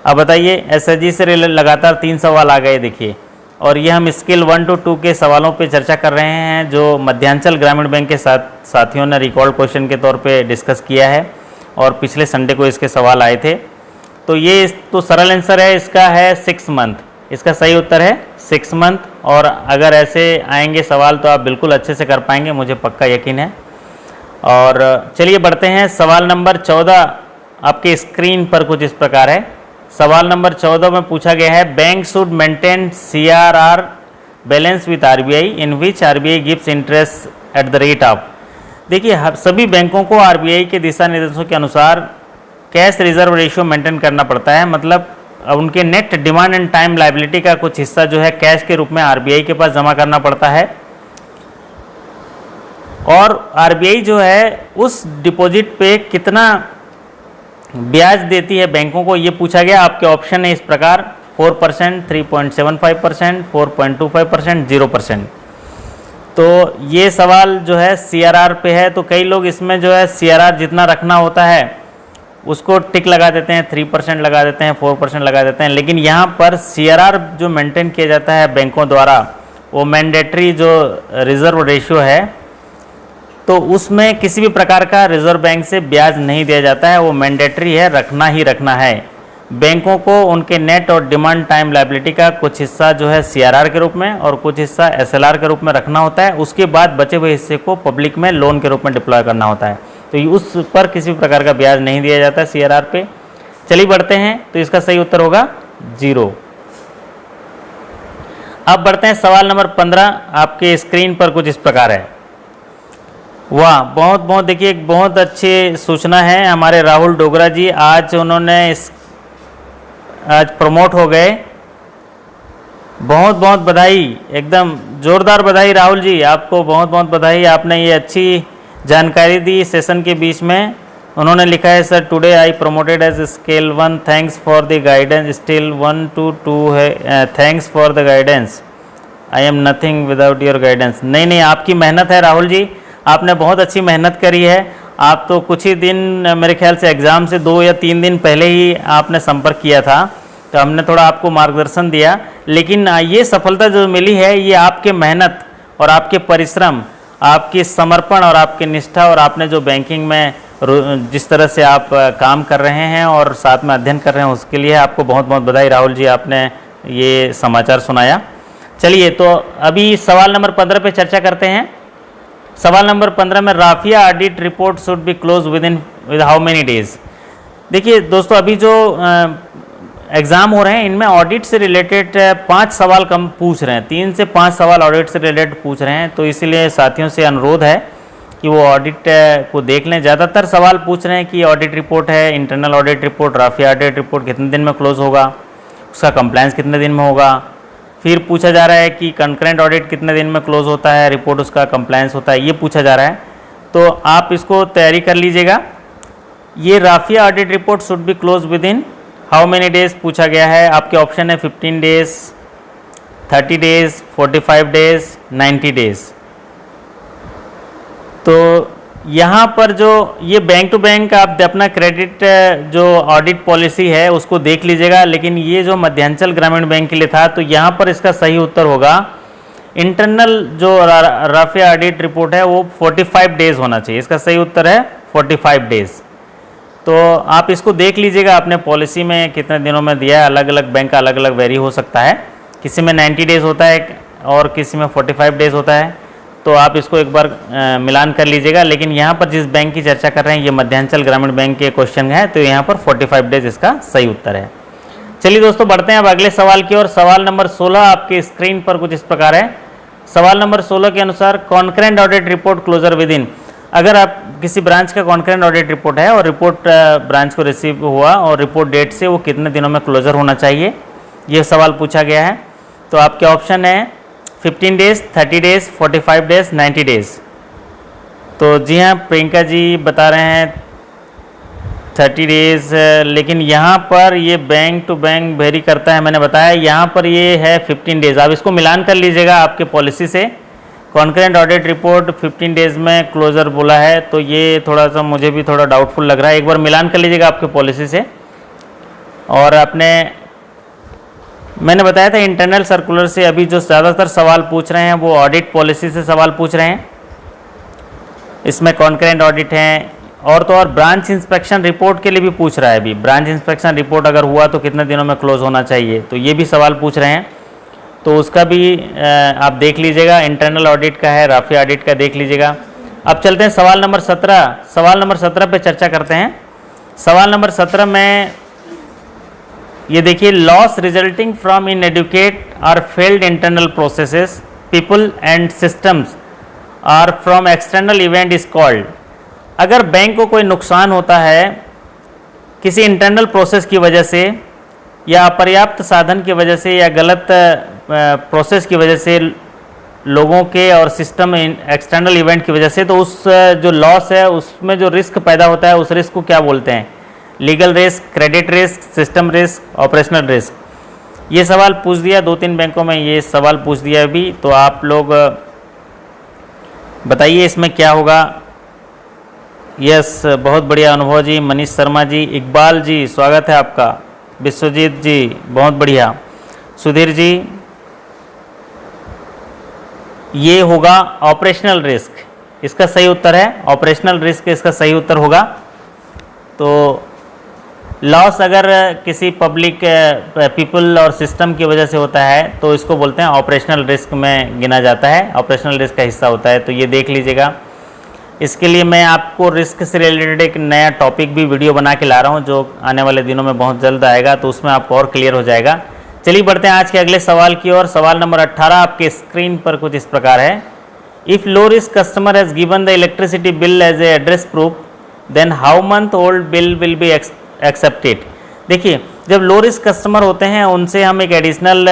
अब बताइए, एसएचजी से लगातार 3 सवाल आ गए देखिए, और ये हम स्केल 1 to 2 के सवालों पे चर्चा कर रहे हैं, जो मध्यांचल ग्रामीण बैंक के साथियों ने रिकॉर्ड क्वेश्चन के तौर पे डिस्कस किया है, और पिछले संडे को इसके सवाल आए थे। तो ये तो सरल आंसर है, इसका है 6 मंथ। इसका सही उत्तर है 6 मंथ। और अगर ऐसे आएंगे सवाल तो आप बिल्कुल अच्छे से कर पाएंगे, मुझे पक्का यकीन है। और चलिए बढ़ते हैं। सवाल नंबर 14 आपके स्क्रीन पर कुछ इस प्रकार है। सवाल नंबर 14 में पूछा गया है, bank should maintain CRR balance with RBI in which RBI gives interest at the rate of. देखिए, सभी बैंकों को RBI के दिशा निर्देशों के अनुसार कैश रिजर्व रेशियो मेंटेन करना पड़ता है। मतलब उनके net demand and time liability का कुछ हिस्सा जो है कैश के रूप में RBI के पास जमा करना पड़ता है, और RBI जो है उस डिपॉजिट पे कितना ब्याज देती है बैंकों को, ये पूछा गया। आपके ऑप्शन है इस प्रकार, 4%, 3.75%, 4.25%, 0%। तो ये सवाल जो है CRR पे है। तो कई लोग इसमें जो है CRR जितना रखना होता है उसको टिक लगा देते हैं, 3% लगा देते हैं, 4% लगा देते हैं। लेकिन यहाँ पर CRR जो मेंटेन किया जाता है बैंकों द्वारा, वो मैंडेटरी जो रिजर्व रेशियो है, तो उसमें किसी भी प्रकार का रिजर्व बैंक से ब्याज नहीं दिया जाता है। वो मैंडेटरी है, रखना ही रखना है। बैंकों को उनके नेट और डिमांड टाइम लायबिलिटी का कुछ हिस्सा जो है CRR के रूप में और कुछ हिस्सा SLR के रूप में रखना होता है। उसके बाद बचे हुए हिस्से को पब्लिक में लोन के रूप में डिप्लॉय करना होता है। तो उस पर किसी भी प्रकार का ब्याज नहीं दिया जाता है CRR पे। चलिए बढ़ते हैं। तो इसका सही उत्तर होगा 0। अब बढ़ते हैं सवाल नंबर 15। आपके स्क्रीन पर कुछ इस प्रकार है, वाह, बहुत बहुत देखिए एक बहुत अच्छी सूचना है हमारे राहुल डोगरा जी। आज उन्होंने आज प्रमोट हो गए। बहुत बहुत बधाई, एकदम ज़ोरदार बधाई राहुल जी, आपको बहुत बहुत बधाई। आपने ये अच्छी जानकारी दी सेशन के बीच में। उन्होंने लिखा है sir today I promoted as scale 1, thanks for the guidance, still 1 to 2 है, thanks for the guidance, I am nothing without your guidance. नहीं नहीं, आपकी मेहनत है राहुल जी, आपने बहुत अच्छी मेहनत करी है। आप तो कुछ ही दिन, मेरे ख्याल से एग्ज़ाम से 2 या 3 दिन पहले ही आपने संपर्क किया था, तो हमने थोड़ा आपको मार्गदर्शन दिया। लेकिन ये सफलता जो मिली है ये आपके मेहनत और आपके परिश्रम, आपकी समर्पण और आपकी निष्ठा, और आपने जो बैंकिंग में जिस तरह से आप काम कर रहे हैं और साथ में अध्ययन कर रहे हैं, उसके लिए आपको बहुत बहुत बधाई राहुल जी, आपने ये समाचार सुनाया। चलिए, तो अभी सवाल नंबर 15 पे चर्चा करते हैं। सवाल नंबर 15 में RFIA audit report should be close with how many days. देखिए दोस्तों, अभी जो एग्ज़ाम हो रहे हैं इनमें ऑडिट से रिलेटेड 5 सवाल कम पूछ रहे हैं, 3 से 5 सवाल ऑडिट से रिलेटेड पूछ रहे हैं। तो इसीलिए साथियों से अनुरोध है कि वो ऑडिट को देख लें। ज़्यादातर सवाल पूछ रहे हैं कि ऑडिट रिपोर्ट है, internal audit report, RFIA audit report कितने दिन में क्लोज होगा, उसका कंप्लायंस कितने दिन में होगा। फिर पूछा जा रहा है कि कंकरेंट ऑडिट कितने दिन में क्लोज होता है, रिपोर्ट उसका कंप्लायंस होता है, ये पूछा जा रहा है। तो आप इसको तैयारी कर लीजिएगा। ये RFIA audit report should be close within how many days पूछा गया है। आपके ऑप्शन है 15 डेज, 30 डेज, 45 डेज, 90 डेज। तो यहाँ पर जो ये बैंक टू बैंक आप अपना क्रेडिट जो ऑडिट पॉलिसी है उसको देख लीजिएगा। लेकिन ये जो मध्यांचल ग्रामीण बैंक के लिए था, तो यहाँ पर इसका सही उत्तर होगा इंटरनल जो राफिया ऑडिट रिपोर्ट है वो 45 डेज होना चाहिए। इसका सही उत्तर है 45 डेज। तो आप इसको देख लीजिएगा अपने पॉलिसी में कितने दिनों में दिया है। अलग अलग बैंक का अलग अलग वेरी हो सकता है, किसी में 90 डेज होता है और किसी में 45 डेज होता है। तो आप इसको एक बार मिलान कर लीजिएगा। लेकिन यहाँ पर जिस बैंक की चर्चा कर रहे हैं ये मध्यांचल ग्रामीण बैंक के क्वेश्चन है, तो यहाँ पर 45 डेज इसका सही उत्तर है। चलिए दोस्तों, बढ़ते हैं अब अगले सवाल की ओर। सवाल नंबर 16 आपके स्क्रीन पर कुछ इस प्रकार है। सवाल नंबर 16 के अनुसार concurrent audit report closure within. अगर आप किसी ब्रांच का कॉन्करेंट ऑडिट रिपोर्ट है और रिपोर्ट ब्रांच को रिसीव हुआ और रिपोर्ट डेट से वो कितने दिनों में क्लोजर होना चाहिए, ये सवाल पूछा गया है। तो आपके ऑप्शन है 15 डेज, 30 डेज, 45 डेज, 90 डेज। तो जी हाँ, प्रियंका जी बता रहे हैं 30 डेज, लेकिन यहाँ पर ये बैंक टू बैंक वेरी करता है। मैंने बताया यहाँ पर ये है 15 डेज। आप इसको मिलान कर लीजिएगा आपके पॉलिसी से। कॉन्करेंट ऑडिट रिपोर्ट 15 डेज में क्लोजर बोला है, तो ये थोड़ा सा मुझे भी थोड़ा डाउटफुल लग रहा है। एक बार मिलान कर लीजिएगा आपके पॉलिसी से। और अपने मैंने बताया था इंटरनल सर्कुलर से अभी जो ज़्यादातर सवाल पूछ रहे हैं वो ऑडिट पॉलिसी से सवाल पूछ रहे हैं। इसमें कॉन्करेंट ऑडिट हैं, और तो और ब्रांच इंस्पेक्शन रिपोर्ट के लिए भी पूछ रहा है। अभी ब्रांच इंस्पेक्शन रिपोर्ट अगर हुआ तो कितने दिनों में क्लोज होना चाहिए, तो ये भी सवाल पूछ रहे हैं। तो उसका भी आप देख लीजिएगा। इंटरनल ऑडिट का है, राफिया ऑडिट का देख लीजिएगा। अब चलते हैं सवाल नंबर 17। सवाल नंबर 17 पे चर्चा करते हैं। सवाल नंबर 17 में ये देखिए, लॉस रिजल्टिंग फ्रॉम इनएडुकेट और failed internal processes, people and systems और from external event is called. अगर बैंक को कोई नुकसान होता है किसी इंटरनल प्रोसेस की वजह से या अपर्याप्त साधन की वजह से या गलत प्रोसेस की वजह से, लोगों के और सिस्टम एक्सटर्नल इवेंट की वजह से, तो उस जो लॉस है उसमें जो रिस्क पैदा होता है उस रिस्क को क्या बोलते हैं? Legal risk, credit risk, system risk, operational risk. ये सवाल पूछ दिया 2-3 बैंकों में, ये सवाल पूछ दिया अभी। तो आप लोग बताइए इसमें क्या होगा। यस, बहुत बढ़िया अनुभव जी, मनीष शर्मा जी, इकबाल जी स्वागत है आपका, विश्वजीत जी बहुत बढ़िया, सुधीर जी। ये होगा ऑपरेशनल रिस्क, इसका सही उत्तर है ऑपरेशनल रिस्क, इसका सही उत्तर होगा। तो लॉस अगर किसी पब्लिक पीपल और सिस्टम की वजह से होता है तो इसको बोलते हैं ऑपरेशनल रिस्क में गिना जाता है, ऑपरेशनल रिस्क का हिस्सा होता है। तो ये देख लीजिएगा। इसके लिए मैं आपको रिस्क से रिलेटेड एक नया टॉपिक भी वीडियो बना के ला रहा हूँ जो आने वाले दिनों में बहुत जल्द आएगा, तो उसमें आपको और क्लियर हो जाएगा। चलिए बढ़ते हैं आज के अगले सवाल की ओर। सवाल नंबर 18 आपके स्क्रीन पर कुछ इस प्रकार है। If low risk customer has given the electricity bill as a address proof then how month old bill will be accepted. देखिए, जब लो रिस्क कस्टमर होते हैं उनसे हम एक एडिशनल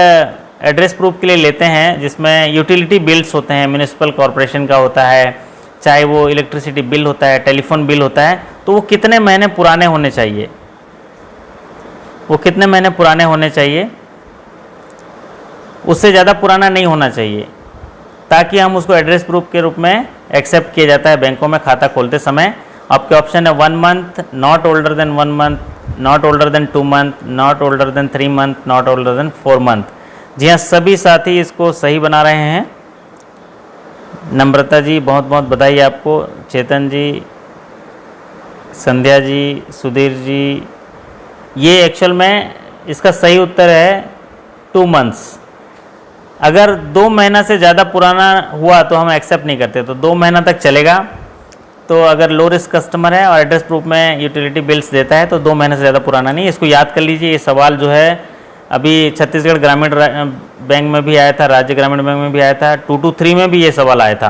एड्रेस प्रूफ के लिए लेते हैं जिसमें यूटिलिटी बिल्स होते हैं, म्यूनिसिपल कॉरपोरेशन का होता है, चाहे वो इलेक्ट्रिसिटी बिल होता है, टेलीफोन बिल होता है, तो वो कितने महीने पुराने होने चाहिए, वो कितने महीने पुराने होने चाहिए, उससे ज़्यादा पुराना नहीं होना चाहिए, ताकि हम उसको एड्रेस प्रूफ के रूप में एक्सेप्ट किया जाता है बैंकों में खाता खोलते समय। आपके ऑप्शन है 1 month, not older than 1 month, not older than 2 month, not older than 3 month, not older than 4 month. जी हाँ, सभी साथी इसको सही बना रहे हैं। नम्रता जी बहुत बहुत बधाई आपको, चेतन जी, संध्या जी, सुधीर जी। ये एक्चुअल में इसका सही उत्तर है 2 मंथ्स। अगर 2 महीना से ज़्यादा पुराना हुआ तो हम एक्सेप्ट नहीं करते, तो 2 महीना तक चलेगा। तो अगर लो रिस्क कस्टमर है और एड्रेस प्रूफ में यूटिलिटी बिल्स देता है तो 2 महीने से ज़्यादा पुराना नहीं। इसको याद कर लीजिए। ये सवाल जो है अभी छत्तीसगढ़ ग्रामीण बैंक में भी आया था, राज्य ग्रामीण बैंक में भी आया था, 223 में भी ये सवाल आया था।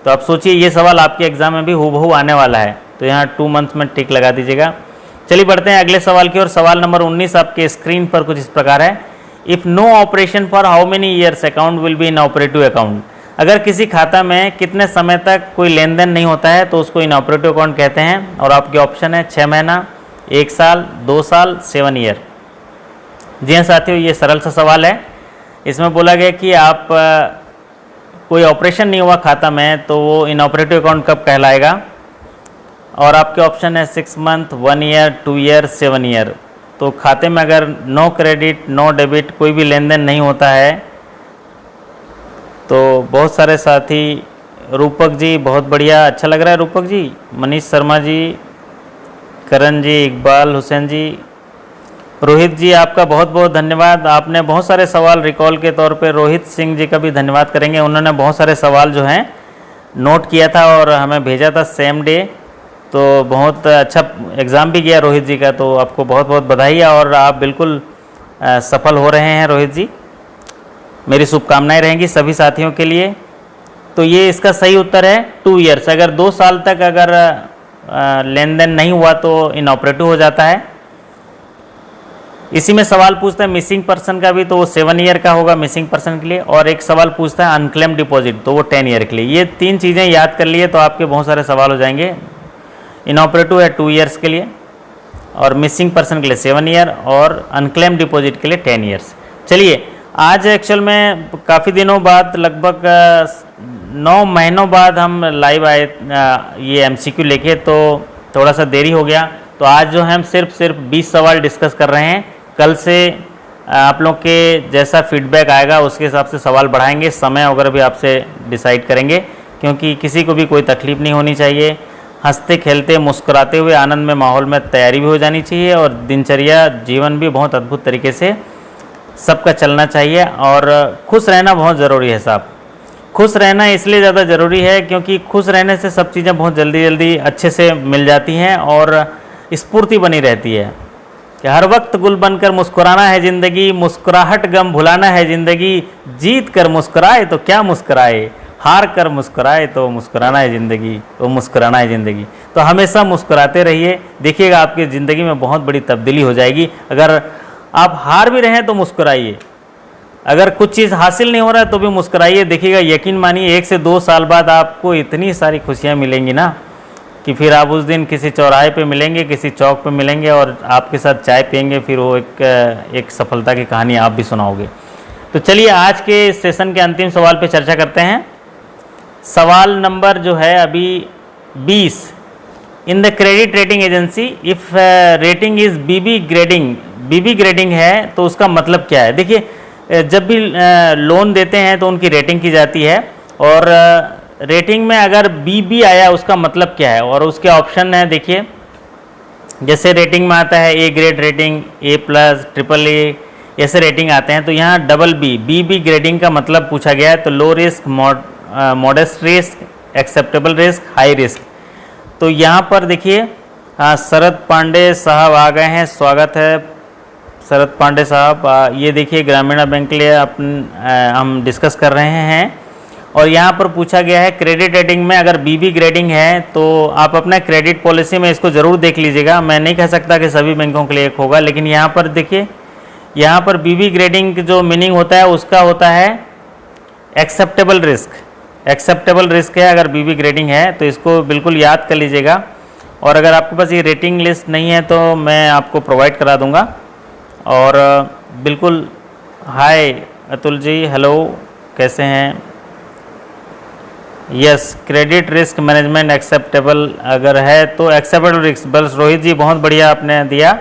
तो आप सोचिए ये सवाल आपके एग्जाम में भी हूबहू आने वाला है, तो यहाँ 2 मंथ्स में टिक लगा दीजिएगा। चलिए बढ़ते हैं अगले सवाल की ओर। सवाल नंबर 19 आपके स्क्रीन पर कुछ इस प्रकार है। If no operation for how many years account will be inoperative account. अगर किसी खाता में कितने समय तक कोई लेन देन नहीं होता है तो उसको इन ऑपरेटिव अकाउंट कहते हैं। और आपके ऑप्शन है 6 महीना, 1 साल, 2 साल, 7 ईयर। जी हाँ साथियों, ये सरल सा सवाल है। इसमें बोला गया कि आप कोई ऑपरेशन नहीं हुआ खाता में तो वो इन ऑपरेटिव अकाउंट कब कहलाएगा। और आपके ऑप्शन है 6 मंथ, 1 ईयर, 2 ईयर, 7 ईयर। तो खाते में अगर नो क्रेडिट, नो डेबिट, कोई भी लेन देन नहीं होता है तो बहुत सारे साथी, रूपक जी बहुत बढ़िया, अच्छा लग रहा है रूपक जी, मनीष शर्मा जी, करण जी, इकबाल हुसैन जी, रोहित जी, आपका बहुत बहुत धन्यवाद। आपने बहुत सारे सवाल रिकॉल के तौर पे, रोहित सिंह जी का भी धन्यवाद करेंगे, उन्होंने बहुत सारे सवाल जो हैं नोट किया था और हमें भेजा था सेम डे। तो बहुत अच्छा एग्ज़ाम भी गया रोहित जी का, तो आपको बहुत बहुत बधाई है और आप बिल्कुल सफल हो रहे हैं रोहित जी। मेरी शुभकामनाएं रहेंगी सभी साथियों के लिए। तो ये इसका सही उत्तर है 2 ईयर्स। अगर 2 साल तक अगर लेन देन नहीं हुआ तो इनऑपरेटिव हो जाता है। इसी में सवाल पूछता है मिसिंग पर्सन का भी, तो वो 7 ईयर का होगा मिसिंग पर्सन के लिए। और एक सवाल पूछता है अनक्लेम डिपॉजिट, तो वो 10 ईयर के लिए। ये 3 चीज़ें याद कर लिए तो आपके बहुत सारे सवाल हो जाएंगे। इनऑपरेटिव है 2 ईयर्स के लिए, और मिसिंग पर्सन के लिए 7 ईयर, और अनक्लेम डिपॉजिट के लिए 10 ईयर्स। चलिए, आज एक्चुअल में काफ़ी दिनों बाद, लगभग 9 महीनों बाद हम लाइव आए ये MCQ लेके, तो थोड़ा सा देरी हो गया। तो आज जो है हम सिर्फ 20 सवाल डिस्कस कर रहे हैं। कल से आप लोग के जैसा फीडबैक आएगा उसके हिसाब से सवाल बढ़ाएंगे, समय वगैरह भी आपसे डिसाइड करेंगे, क्योंकि किसी को भी कोई तकलीफ नहीं होनी चाहिए। हंसते खेलते मुस्कुराते हुए आनंद में माहौल में तैयारी भी हो जानी चाहिए, और दिनचर्या जीवन भी बहुत अद्भुत तरीके से सबका चलना चाहिए। और खुश रहना बहुत ज़रूरी है साहब। खुश रहना इसलिए ज़्यादा ज़रूरी है क्योंकि खुश रहने से सब चीज़ें बहुत जल्दी जल्दी अच्छे से मिल जाती हैं और स्फूर्ति बनी रहती है कि हर वक्त गुल बनकर मुस्कुराना है ज़िंदगी, मुस्कुराहट गम भुलाना है ज़िंदगी, जीत कर मुस्कुराए तो क्या मुस्कुराए, हार कर मुस्कुराए तो मुस्कुराना है ज़िंदगी, तो मुस्कुराना है ज़िंदगी। तो हमेशा मुस्कुराते रहिए, देखिएगा आपकी ज़िंदगी में बहुत बड़ी तब्दीली हो जाएगी। अगर आप हार भी रहे हैं तो मुस्कुराइए, अगर कुछ चीज़ हासिल नहीं हो रहा है तो भी मुस्कुराइए। देखिएगा, यकीन मानिए 1 से 2 साल बाद आपको इतनी सारी खुशियाँ मिलेंगी ना कि फिर आप उस दिन किसी चौराहे पे मिलेंगे, किसी चौक पे मिलेंगे और आपके साथ चाय पियेंगे, फिर वो एक सफलता की कहानी आप भी सुनाओगे। तो चलिए आज के सेशन के अंतिम सवाल पे चर्चा करते हैं। सवाल नंबर जो है अभी 20, in the credit rating agency if rating is BB grading है तो उसका मतलब क्या है। देखिए, जब भी लोन देते हैं तो उनकी रेटिंग की जाती है, और रेटिंग में अगर BB आया उसका मतलब क्या है, और उसके ऑप्शन है। देखिए, जैसे रेटिंग में आता है A grade rating, A+, AAA, ऐसे रेटिंग आते हैं। तो यहाँ BB ग्रेडिंग का मतलब पूछा गया है। तो low risk, modest risk, acceptable risk, high risk. तो यहाँ पर देखिए शरद पांडे साहब आ गए हैं, स्वागत है शरद पांडे साहब। ये देखिए ग्रामीण बैंक के लिए हम डिस्कस कर रहे हैं, और यहाँ पर पूछा गया है क्रेडिट रेटिंग में अगर बीबी ग्रेडिंग है तो आप अपना क्रेडिट पॉलिसी में इसको ज़रूर देख लीजिएगा। मैं नहीं कह सकता कि सभी बैंकों के लिए एक होगा, लेकिन यहाँ पर देखिए, यहाँ पर बीबी ग्रेडिंग जो मीनिंग होता है उसका होता है एक्सेप्टेबल रिस्क। एक्सेप्टेबल रिस्क है अगर बीबी ग्रेडिंग है, तो इसको बिल्कुल याद कर लीजिएगा। और अगर आपके पास ये रेटिंग लिस्ट नहीं है तो मैं आपको प्रोवाइड करा दूंगा। और बिल्कुल, हाय अतुल जी, हेलो, कैसे हैं? Yes, credit risk management acceptable अगर है तो एक्सेप्टेबल रिस्क, बस रोहित जी बहुत बढ़िया आपने दिया,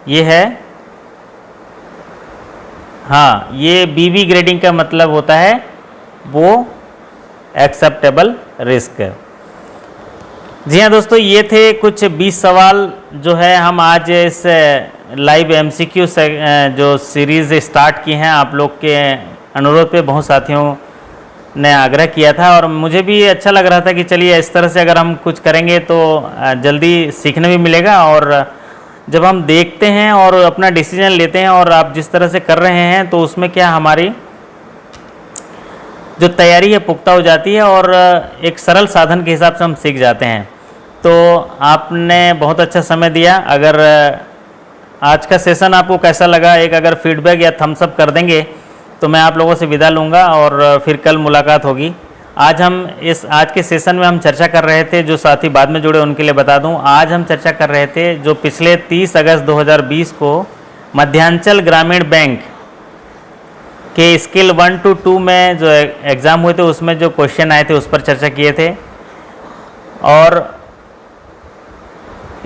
ये है। हाँ, ये बीबी ग्रेडिंग का मतलब होता है वो एक्सेप्टेबल रिस्क। जी हाँ दोस्तों, ये थे कुछ 20 सवाल जो है हम आज इस लाइव एमसीक्यू से जो सीरीज़ स्टार्ट की हैं, आप लोग के अनुरोध पे बहुत साथियों ने आग्रह किया था और मुझे भी अच्छा लग रहा था कि चलिए इस तरह से अगर हम कुछ करेंगे तो जल्दी सीखने भी मिलेगा। और जब हम देखते हैं और अपना डिसीजन लेते हैं और आप जिस तरह से कर रहे हैं तो उसमें क्या हमारी जो तैयारी है पुख्ता हो जाती है और एक सरल साधन के हिसाब से हम सीख जाते हैं। तो आपने बहुत अच्छा समय दिया। अगर आज का सेशन आपको कैसा लगा, एक अगर फीडबैक या थम्स अप कर देंगे तो मैं आप लोगों से विदा लूँगा और फिर कल मुलाकात होगी। आज के सेशन में हम चर्चा कर रहे थे, जो साथी बाद में जुड़े उनके लिए बता दूं, आज हम चर्चा कर रहे थे जो पिछले 30 अगस्त 2020 को मध्यांचल ग्रामीण बैंक के स्किल 1 to 2 में जो एग्ज़ाम हुए थे उसमें जो क्वेश्चन आए थे उस पर चर्चा किए थे। और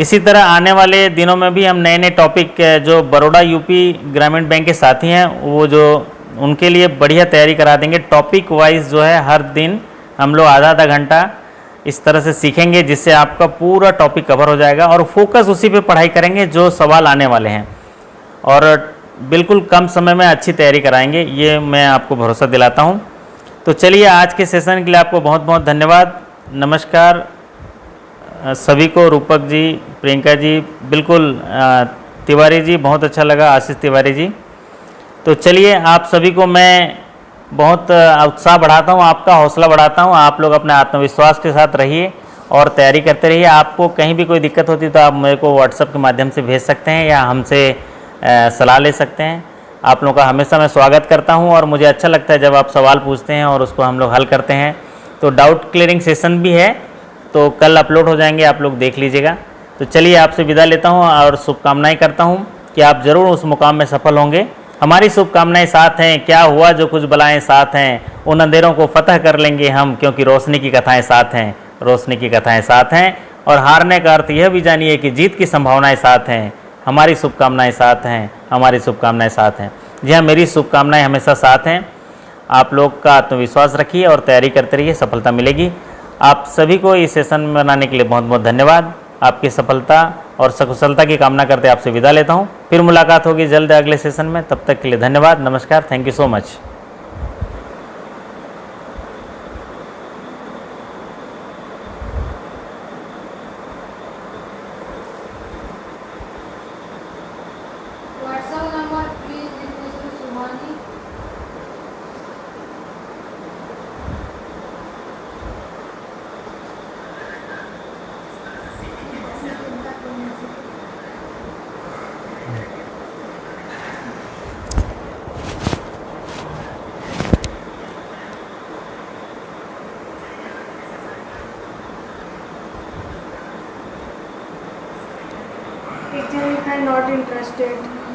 इसी तरह आने वाले दिनों में भी हम नए नए टॉपिक जो बड़ौदा यूपी ग्रामीण बैंक के साथी हैं वो जो उनके लिए बढ़िया तैयारी करा देंगे। टॉपिक वाइज जो है हर दिन हम लोग आधा आधा घंटा इस तरह से सीखेंगे जिससे आपका पूरा टॉपिक कवर हो जाएगा और फोकस उसी पे पढ़ाई करेंगे जो सवाल आने वाले हैं और बिल्कुल कम समय में अच्छी तैयारी कराएंगे, ये मैं आपको भरोसा दिलाता हूँ। तो चलिए, आज के सेशन के लिए आपको बहुत बहुत धन्यवाद। नमस्कार सभी को। रूपक जी, प्रियंका जी, बिल्कुल तिवारी जी, बहुत अच्छा लगा, आशीष तिवारी जी। तो चलिए, आप सभी को मैं बहुत उत्साह बढ़ाता हूँ, आपका हौसला बढ़ाता हूँ। आप लोग अपने आत्मविश्वास के साथ रहिए और तैयारी करते रहिए। आपको कहीं भी कोई दिक्कत होती है तो आप मेरे को व्हाट्सएप के माध्यम से भेज सकते हैं या हमसे सलाह ले सकते हैं। आप लोगों का हमेशा मैं स्वागत करता हूँ और मुझे अच्छा लगता है जब आप सवाल पूछते हैं और उसको हम लोग हल करते हैं। तो डाउट क्लियरिंग सेशन भी है, तो कल अपलोड हो जाएंगे, आप लोग देख लीजिएगा। तो चलिए, आपसे विदा लेता हूँ और शुभकामनाएं करता हूँ कि आप ज़रूर उस मुकाम में सफल होंगे। हमारी शुभकामनाएं साथ हैं, क्या हुआ जो कुछ बलाएं साथ हैं, उन अंधेरों को फतह कर लेंगे हम, क्योंकि रोशनी की कथाएं साथ हैं, रोशनी की कथाएं साथ हैं। और हारने का अर्थ यह भी जानिए कि जीत की संभावनाएं साथ हैं। हमारी शुभकामनाएं साथ हैं, हमारी शुभकामनाएं साथ हैं। जी हाँ, मेरी शुभकामनाएं हमेशा साथ हैं। आप लोग का आत्मविश्वास रखिए और तैयारी करते रहिए, सफलता मिलेगी। आप सभी को इस सेशन में बनाने के लिए बहुत बहुत धन्यवाद। आपकी सफलता और सकुशलता की कामना करते आपसे विदा लेता हूँ। फिर मुलाकात होगी जल्द अगले सेशन में। तब तक के लिए धन्यवाद, नमस्कार, thank you so much.
WhatsApp number please Mr. Sumani.
एक जन लिखा है नॉट इंटरेस्टेड।